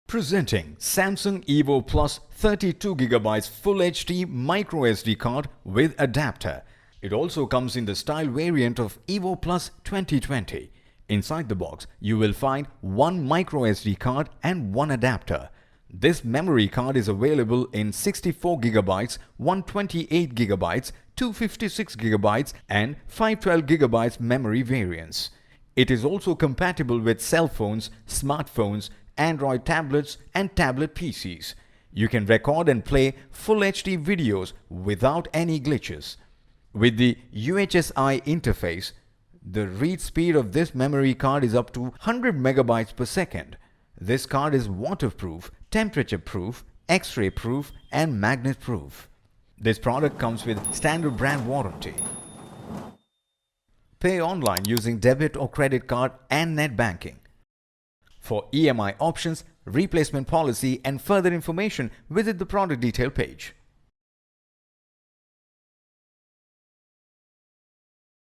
Presenting Samsung Evo Plus 32GB Full HD micro SD card with adapter. It also comes in the style variant of Evo Plus 2020. Inside the box, you will find one micro SD card and one adapter. This memory card is available in 64GB, 128GB, 256GB and 512GB memory variants. It is also compatible with cell phones, smartphones, Android tablets and tablet PCs. You can record and play Full HD videos without any glitches. With the UHS-I interface, the read speed of this memory card is up to 100 megabytes per second. This card is waterproof, temperature proof, X-ray proof and magnet proof. This product comes with standard brand warranty. Pay online using debit or credit card and net banking. For EMI options, replacement policy and further information, visit the product detail page.